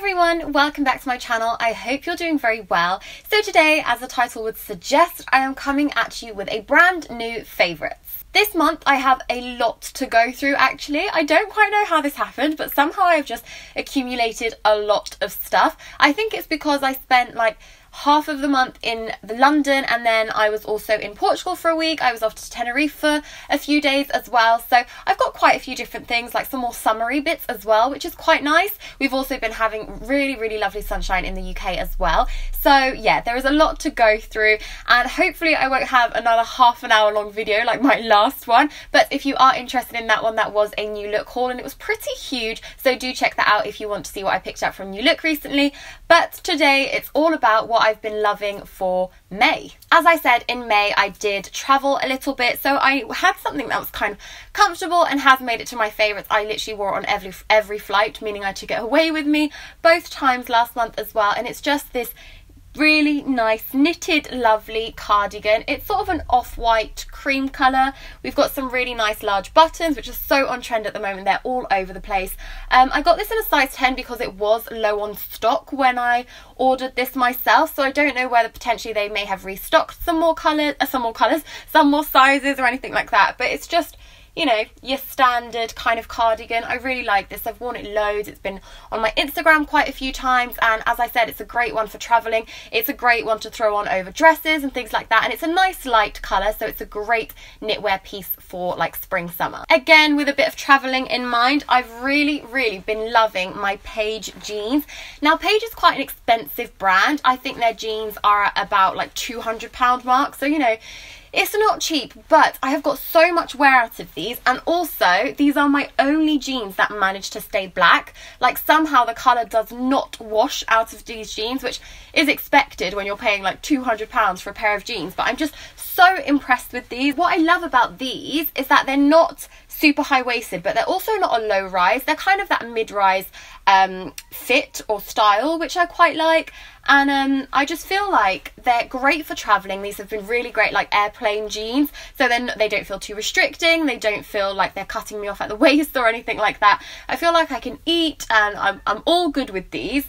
everyone, welcome back to my channel. I hope you're doing very well. So today, as the title would suggest, I am coming at you with a brand new favourites. This month I have a lot to go through actually. I don't quite know how this happened, but somehow I've just accumulated a lot of stuff. I think it's because I spent like half of the month in London, and then I was also in Portugal for a week. I was off to Tenerife for a few days as well, so I've got quite a few different things, like some more summery bits as well, which is quite nice. We've also been having really lovely sunshine in the UK as well, so yeah, there is a lot to go through, and hopefully I won't have another half an hour long video like my last one. But if you are interested in that one, that was a New Look haul and it was pretty huge, so do check that out if you want to see what I picked up from New Look recently. But today it's all about what I've been loving for May. As I said, in May I did travel a little bit, so I had something that was kind of comfortable and has made it to my favourites. I literally wore it on every flight, meaning I took it away with me both times last month as well, and it's just this really nice knitted lovely cardigan. It's sort of an off-white cream colour. We've got some really nice large buttons, which are so on trend at the moment. They're all over the place. I got this in a size 10 because it was low on stock when I ordered this myself, so I don't know whether potentially they may have restocked some more sizes or anything like that, but it's just, you know, your standard kind of cardigan. I really like this. I've worn it loads. It's been on my Instagram quite a few times, and as I said, it's a great one for travelling. It's a great one to throw on over dresses and things like that, and it's a nice light colour, so it's a great knitwear piece for like spring summer. Again, with a bit of travelling in mind, I've really been loving my Paige jeans. Now Paige is quite an expensive brand. I think their jeans are at about like £200 mark, so you know, it's not cheap, but I have got so much wear out of these, and also these are my only jeans that manage to stay black. Like somehow the colour does not wash out of these jeans, which is expected when you're paying like £200 for a pair of jeans, but I'm just so impressed with these. What I love about these is that they're not super high-waisted, but they're also not a low rise. They're kind of that mid-rise fit or style, which I quite like, and I just feel like they're great for travelling. These have been really great like airplane jeans, so then they don't feel too restricting, they don't feel like they're cutting me off at the waist or anything like that. I feel like I can eat, and I'm all good with these.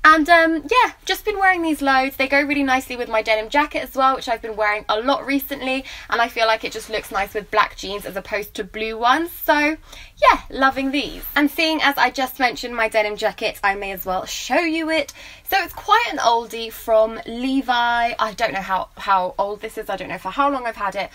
And yeah, just been wearing these loads. They go really nicely with my denim jacket as well, which I've been wearing a lot recently, and I feel like it just looks nice with black jeans as opposed to blue ones. So yeah, loving these. And seeing as I just mentioned my denim jacket, I may as well show you it. So it's quite an oldie from Levi. I don't know how old this is. I don't know for how long I've had it,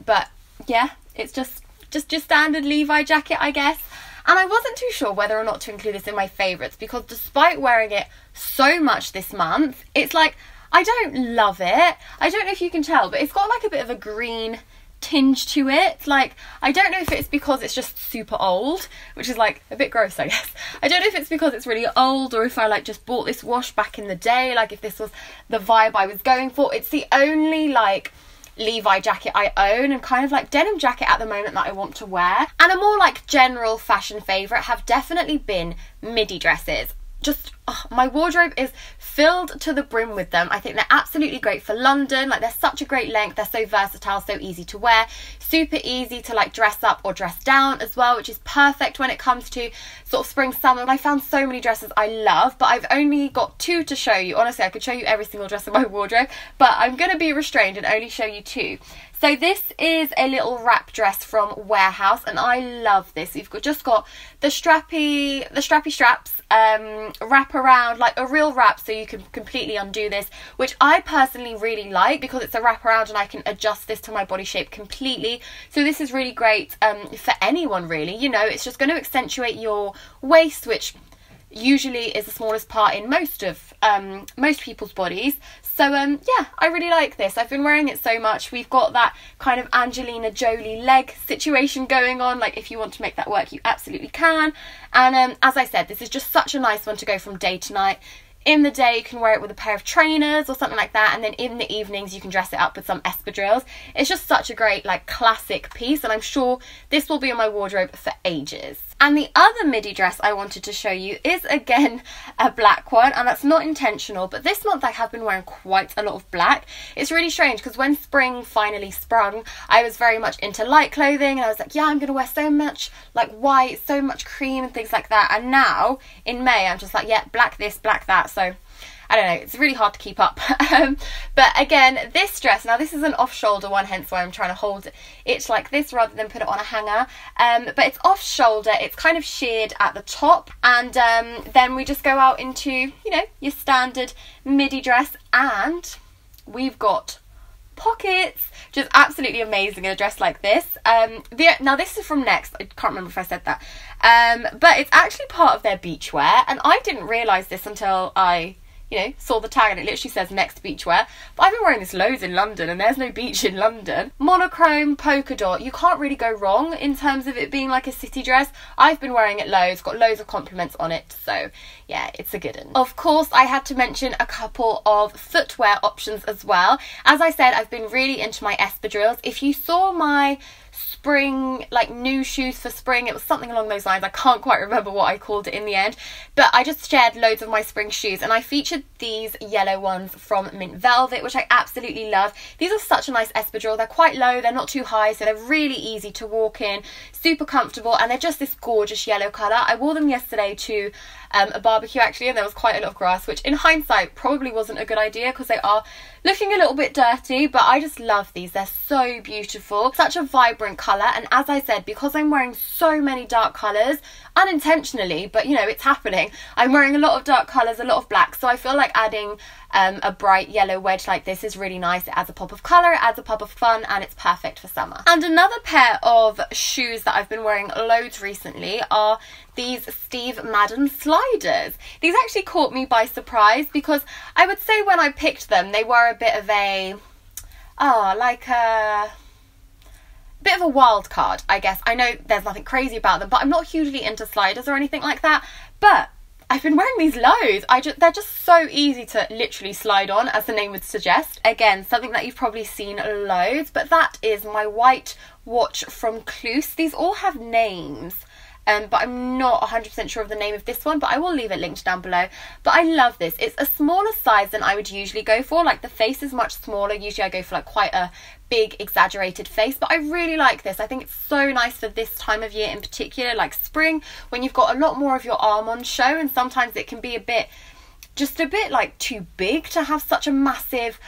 but yeah, it's just your standard Levi jacket, I guess. And I wasn't too sure whether or not to include this in my favourites, because despite wearing it so much this month, it's like, I don't love it. I don't know if you can tell, but it's got like a bit of a green tinge to it. Like, I don't know if it's because it's just super old, which is like a bit gross, I guess. I don't know if it's because it's really old, or if I like just bought this wash back in the day, like if this was the vibe I was going for. It's the only like Levi jacket I own, and kind of like denim jacket at the moment that I want to wear. And a more like general fashion favourite have definitely been midi dresses. Just my wardrobe is filled to the brim with them. I think they're absolutely great for London. Like, they're such a great length, they're so versatile, so easy to wear, super easy to like dress up or dress down as well, which is perfect when it comes to sort of spring summer. I found so many dresses I love, but I've only got two to show you. Honestly, I could show you every single dress in my wardrobe, but I'm going to be restrained and only show you two. So this is a little wrap dress from Warehouse, and I love this. You've just got the strappy straps wrap around, like a real wrap, so you can completely undo this, which I personally really like because it's a wrap around and I can adjust this to my body shape completely. So this is really great for anyone really. You know, it's just going to accentuate your waist, which usually is the smallest part in most people's bodies. So yeah, I really like this. I've been wearing it so much. We've got that kind of Angelina Jolie leg situation going on. Like, if you want to make that work, you absolutely can. And as I said, this is just such a nice one to go from day to night. In the day you can wear it with a pair of trainers or something like that, and then in the evenings you can dress it up with some espadrilles. It's just such a great like classic piece, and I'm sure this will be in my wardrobe for ages. And the other midi dress I wanted to show you is again a black one, and that's not intentional, but this month I have been wearing quite a lot of black. It's really strange because when spring finally sprung, I was very much into light clothing, and I was like, yeah, I'm going to wear so much like white, so much cream and things like that. And now in May I'm just like, yeah, black this, black that. So I don't know, it's really hard to keep up. But again, this dress, now this is an off-shoulder one, hence why I'm trying to hold it like this rather than put it on a hanger. But it's off-shoulder, it's kind of sheared at the top, and then we just go out into, you know, your standard midi dress, and we've got pockets, just absolutely amazing in a dress like this. Now this is from Next, I can't remember if I said that, but it's actually part of their beachwear, and I didn't realise this until I, you know, saw the tag, and it literally says Next beachwear. But I've been wearing this loads in London, and there's no beach in London. Monochrome, polka dot, you can't really go wrong in terms of it being like a city dress. I've been wearing it loads, got loads of compliments on it, so yeah, it's a good one. Of course, I had to mention a couple of footwear options as well. As I said, I've been really into my espadrilles. If you saw my spring, like new shoes for spring, it was something along those lines. I can't quite remember what I called it in the end, but I just shared loads of my spring shoes, and I featured these yellow ones from Mint Velvet, which I absolutely love. These are such a nice espadrille. They're quite low, they're not too high, so they're really easy to walk in, super comfortable, and they're just this gorgeous yellow colour. I wore them yesterday to a barbecue actually, and there was quite a lot of grass, which in hindsight probably wasn't a good idea because they are looking a little bit dirty, but I just love these. They're so beautiful, such a vibrant colour, and as I said, because I'm wearing so many dark colours, unintentionally, but you know, it's happening, I'm wearing a lot of dark colours, a lot of black, so I feel like adding a bright yellow wedge like this is really nice. It adds a pop of colour, it adds a pop of fun, and it's perfect for summer. And another pair of shoes that I've been wearing loads recently are these Steve Madden sliders. These actually caught me by surprise because I would say when I picked them, they were a bit of a, like a bit of a wild card, I guess. I know there's nothing crazy about them, but I'm not hugely into sliders or anything like that, but I've been wearing these loads. They're just so easy to literally slide on, as the name would suggest. Again, something that you've probably seen loads, but that is my white watch from Cluse. These all have names, but I'm not 100% sure of the name of this one, but I will leave it linked down below. But I love this. It's a smaller size than I would usually go for. Like, the face is much smaller. Usually I go for like quite a big exaggerated face, but I really like this. I think it's so nice for this time of year in particular, like spring, when you've got a lot more of your arm on show, and sometimes it can be just a bit like too big to have such a massive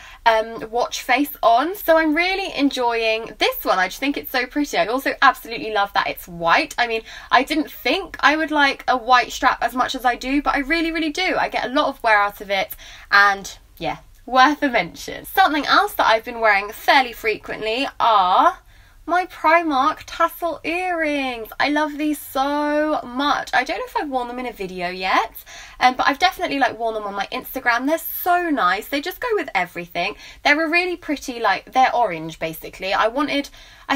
watch face on. So I'm really enjoying this one. I just think it's so pretty. I also absolutely love that it's white. I mean, I didn't think I would like a white strap as much as I do, but I really, really do. I get a lot of wear out of it, and yeah, worth a mention. Something else that I've been wearing fairly frequently are my Primark tassel earrings. I love these so much. I don't know if I've worn them in a video yet, but I've definitely like worn them on my Instagram. They're so nice. They just go with everything. They're a really pretty, like, they're orange basically. I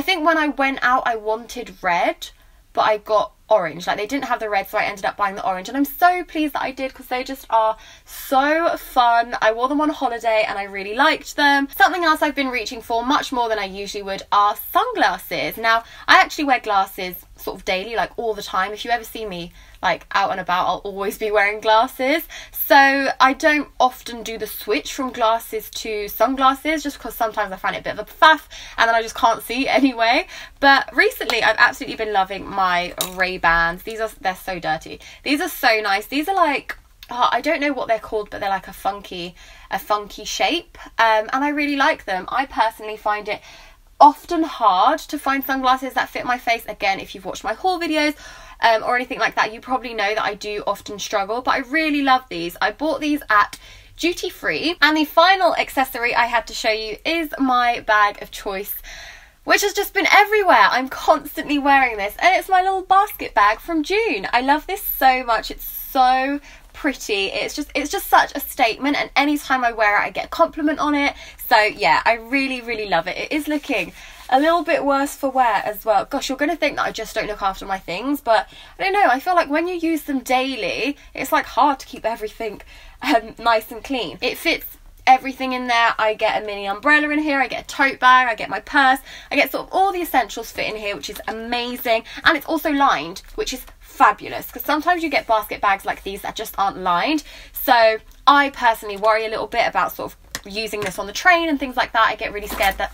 think when I went out I wanted red, but I got orange. Like, they didn't have the red, so I ended up buying the orange, and I'm so pleased that I did because they just are so fun. I wore them on holiday and I really liked them. Something else I've been reaching for much more than I usually would are sunglasses. Now, I actually wear glasses sort of daily, like all the time. If you ever see me like out and about, I'll always be wearing glasses. So I don't often do the switch from glasses to sunglasses, just because sometimes I find it a bit of a faff and then I just can't see anyway. But recently I've absolutely been loving my RayBans. They're so dirty. These are so nice. These are like, I don't know what they're called, but they're like a funky shape, and I really like them. I personally find it often hard to find sunglasses that fit my face. Again, if you've watched my haul videos or anything like that, you probably know that I do often struggle, but I really love these. I bought these at duty free. And the final accessory I had to show you is my bag of choice, which has just been everywhere. I'm constantly wearing this, and it's my little basket bag from June. I love this so much. It's so pretty. It's just such a statement, and anytime I wear it I get a compliment on it. So yeah, I really, really love it. It is looking a little bit worse for wear as well. Gosh, you're gonna think that I just don't look after my things, but I don't know, I feel like when you use them daily, it's like hard to keep everything nice and clean. It fits everything in there. I get a mini umbrella in here, I get a tote bag, I get my purse, I get sort of all the essentials fit in here, which is amazing. And it's also lined, which is fabulous, because sometimes you get basket bags like these that just aren't lined. So I personally worry a little bit about sort of using this on the train and things like that. I get really scared that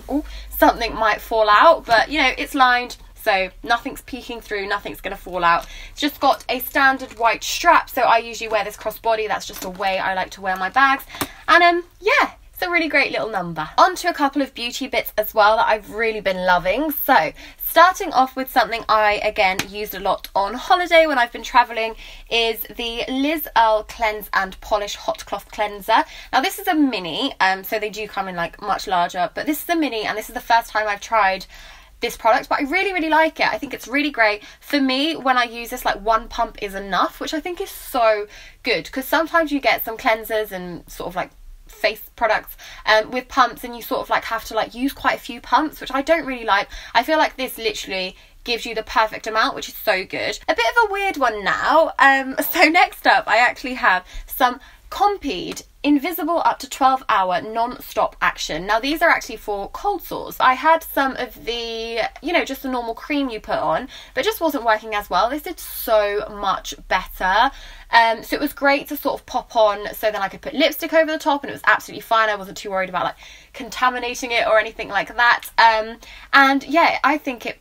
something might fall out, but you know, it's lined, so nothing's peeking through, nothing's going to fall out. It's just got a standard white strap, so I usually wear this crossbody. That's just the way I like to wear my bags. And yeah, it's a really great little number. On to a couple of beauty bits as well that I've really been loving. So starting off with something I again used a lot on holiday when I've been traveling is the Earle Cleanse and Polish Hot Cloth Cleanser. Now this is a mini, so they do come in like much larger, but this is a mini, and this is the first time I've tried this product, but I really like it. I think it's really great. For me, when I use this, like one pump is enough, which I think is so good, because sometimes you get some cleansers and sort of like face products with pumps, and you sort of like have to like use quite a few pumps, which I don't really like. I feel like this literally gives you the perfect amount, which is so good. A bit of a weird one now. So next up, I actually have some Compeed Invisible up to 12-hour non-stop action. Now these are actually for cold sores. I had some of the, you know, just the normal cream you put on, but it just wasn't working as well. This did so much better. So it was great to sort of pop on, so then I could put lipstick over the top and it was absolutely fine. I wasn't too worried about like contaminating it or anything like that. And yeah, I think it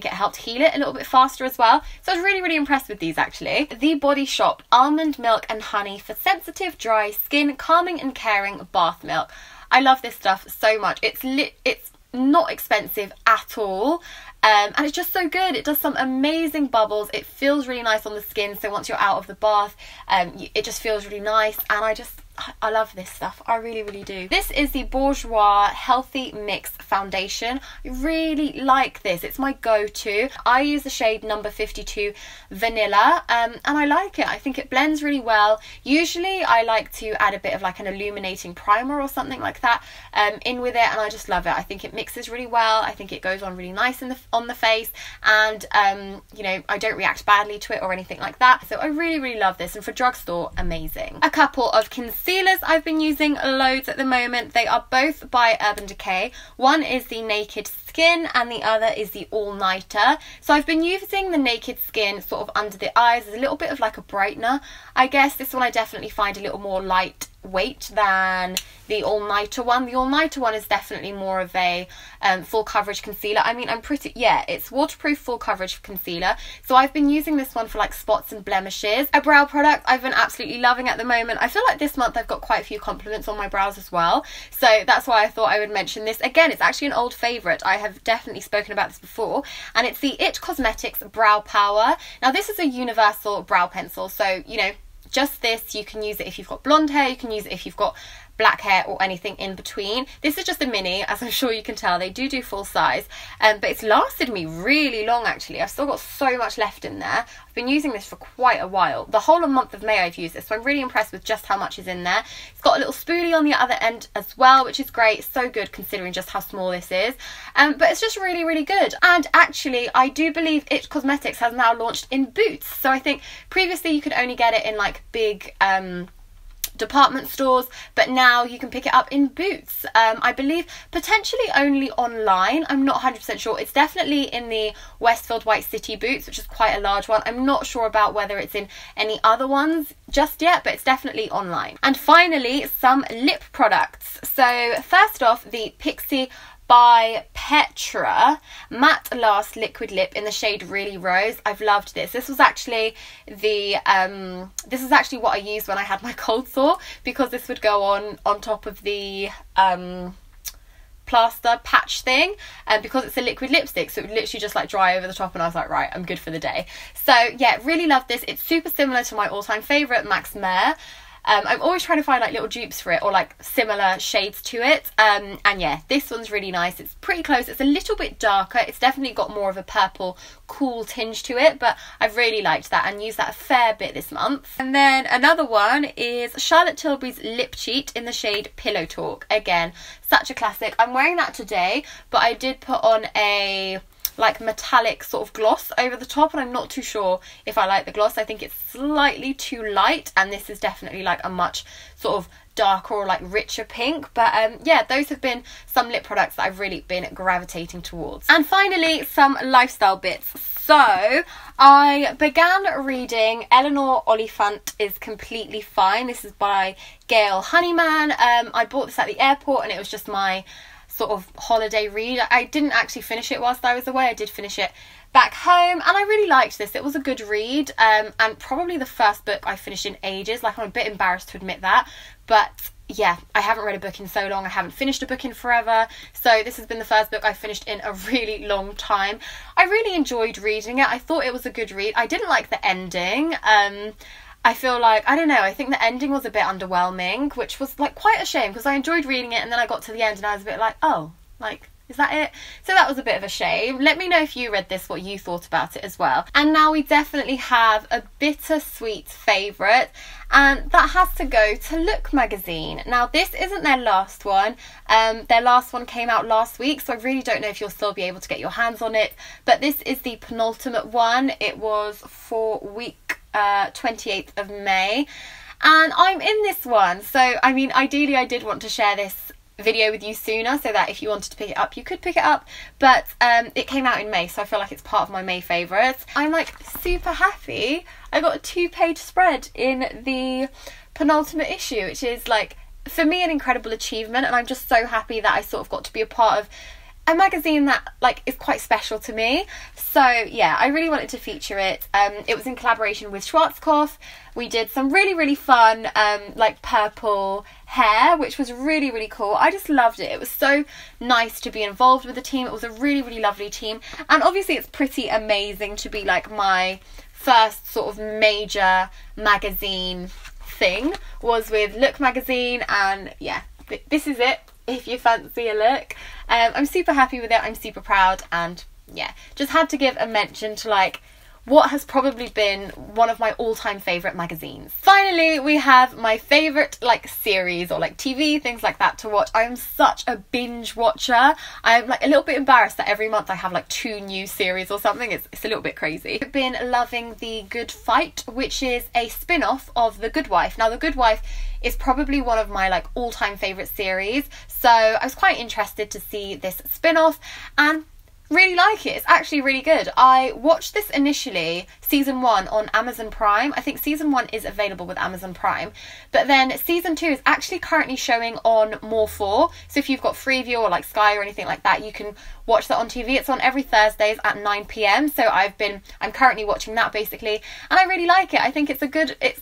helped heal it a little bit faster as well. So I was really impressed with these actually. The Body Shop Almond Milk and Honey for sensitive, dry skin, calming and caring bath milk. I love this stuff so much. It's not expensive at all. And it's just so good. It does some amazing bubbles. It feels really nice on the skin. So once you're out of the bath, it just feels really nice. And I love this stuff. I really do. This is the Bourjois Healthy Mix Foundation. I really like this. It's my go-to. I use the shade number 52 Vanilla, and I like it. I think it blends really well. Usually I like to add a bit of like an illuminating primer or something like that in with it, and I just love it. I think it mixes really well. I think it goes on really nice on the face, and you know, I don't react badly to it or anything like that. So I really love this, and for drugstore, amazing. A couple of concealers I've been using loads at the moment. They are both by Urban Decay. One is the Naked Skin and the other is the All Nighter. So I've been using the Naked Skin sort of under the eyes as a little bit of like a brightener, I guess. This one I definitely find a little more lightweight than the All Nighter one. The All Nighter one is definitely more of a full coverage concealer. I mean, it's waterproof full coverage concealer. So I've been using this one for like spots and blemishes. A brow product I've been absolutely loving at the moment. I feel like this month I've got quite a few compliments on my brows as well. So that's why I thought I would mention this. Again, it's actually an old favourite. I have definitely spoken about this before, and it's the It Cosmetics Brow Power. Now this is a universal brow pencil. So, you know, just this, you can use it if you've got blonde hair, you can use it if you've got black hair or anything in between. This is just a mini, as I'm sure you can tell. They do full size, but it's lasted me really long actually. I've still got so much left in there. I've been using this for quite a while. The whole month of May I've used this, so I'm really impressed with just how much is in there. It's got a little spoolie on the other end as well, which is great. So good considering just how small this is. But it's just really good. And actually, I do believe It Cosmetics has now launched in Boots. So I think previously you could only get it in like big department stores, but now you can pick it up in Boots. I believe potentially only online. I'm not 100% sure. It's definitely in the Westfield White City Boots, which is quite a large one. I'm not sure about whether it's in any other ones just yet, but it's definitely online. And finally, some lip products. So first off, the Peexo by Petra Matte Last Liquid Lip in the shade Really Rose. I've loved this. This was actually the this is actually what I used when I had my cold sore, because this would go on top of the plaster patch thing, and because it's a liquid lipstick, so it would literally just like dry over the top, and I was like, right, I'm good for the day. So yeah, really love this. It's super similar to my all-time favourite Max Mare. I'm always trying to find like little dupes for it or like similar shades to it, and yeah, this one's really nice. It's pretty close. It's a little bit darker. It's definitely got more of a purple cool tinge to it, but I've really liked that and used that a fair bit this month. And then another one is Charlotte Tilbury's Lip Cheat in the shade Pillow Talk. Again, such a classic. I'm wearing that today, but I did put on a like metallic sort of gloss over the top, and I'm not too sure if I like the gloss. I think it's slightly too light, and this is definitely like a much sort of darker or like richer pink. But yeah, those have been some lip products that I've really been gravitating towards. And finally, some lifestyle bits. So I began reading Eleanor, Oliphant is Completely Fine. This is by Gail Honeyman. I bought this at the airport and it was just my sort of holiday read. I didn't actually finish it whilst I was away. I did finish it back home and I really liked this. It was a good read, and probably the first book I finished in ages. Like, I'm a bit embarrassed to admit that, but yeah, I haven't read a book in so long. I haven't finished a book in forever. So this has been the first book I finished in a really long time. I really enjoyed reading it. I thought it was a good read. I didn't like the ending. I feel like, I don't know, I think the ending was a bit underwhelming, which was like quite a shame because I enjoyed reading it and then I got to the end and I was a bit like, oh, like, is that it? So that was a bit of a shame. Let me know if you read this, what you thought about it as well. And now we definitely have a bittersweet favourite, and that has to go to Look magazine. Now, this isn't their last one. Their last one came out last week, so I really don't know if you'll still be able to get your hands on it. But this is the penultimate one. It was for week 28th of May. And I'm in this one. So, I mean, ideally I did want to share this video with you sooner so that if you wanted to pick it up you could pick it up, but it came out in May, so I feel like it's part of my May favourites. I'm like super happy I got a 2-page spread in the penultimate issue, which is like for me an incredible achievement, and I'm just so happy that I sort of got to be a part of a magazine that like is quite special to me. So yeah, I really wanted to feature it. It was in collaboration with Schwarzkopf. We did some really fun like purple hair, which was really cool. I just loved it. It was so nice to be involved with the team. It was a really lovely team, and obviously it's pretty amazing to be like my first sort of major magazine thing was with Look magazine, and yeah, this is it. If you fancy a look, I'm super happy with it. I'm super proud, and yeah, just had to give a mention to like what has probably been one of my all-time favourite magazines. Finally, we have my favourite like series or like TV, things like that to watch. I am such a binge watcher. I'm like a little bit embarrassed that every month I have like 2 new series or something. It's a little bit crazy. I've been loving The Good Fight, which is a spin-off of The Good Wife. Now, The Good Wife is probably one of my like all-time favourite series, so I was quite interested to see this spin-off and really like it. It's actually really good. I watched this initially, season 1 on Amazon Prime. I think season 1 is available with Amazon Prime, but then season 2 is actually currently showing on More 4. So if you've got Freeview or like Sky or anything like that, you can watch that on TV. It's on every Thursdays at 9 PM. So I'm currently watching that basically, and I really like it. I think it's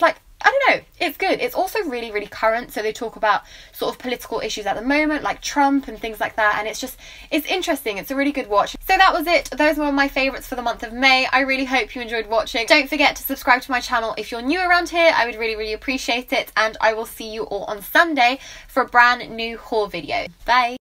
like, I don't know, it's good. It's also really current, so they talk about sort of political issues at the moment, like Trump and things like that, and it's interesting. It's a really good watch. So that was it. Those were my favourites for the month of May. I really hope you enjoyed watching. Don't forget to subscribe to my channel if you're new around here. I would really appreciate it, and I will see you all on Sunday for a brand new haul video. Bye!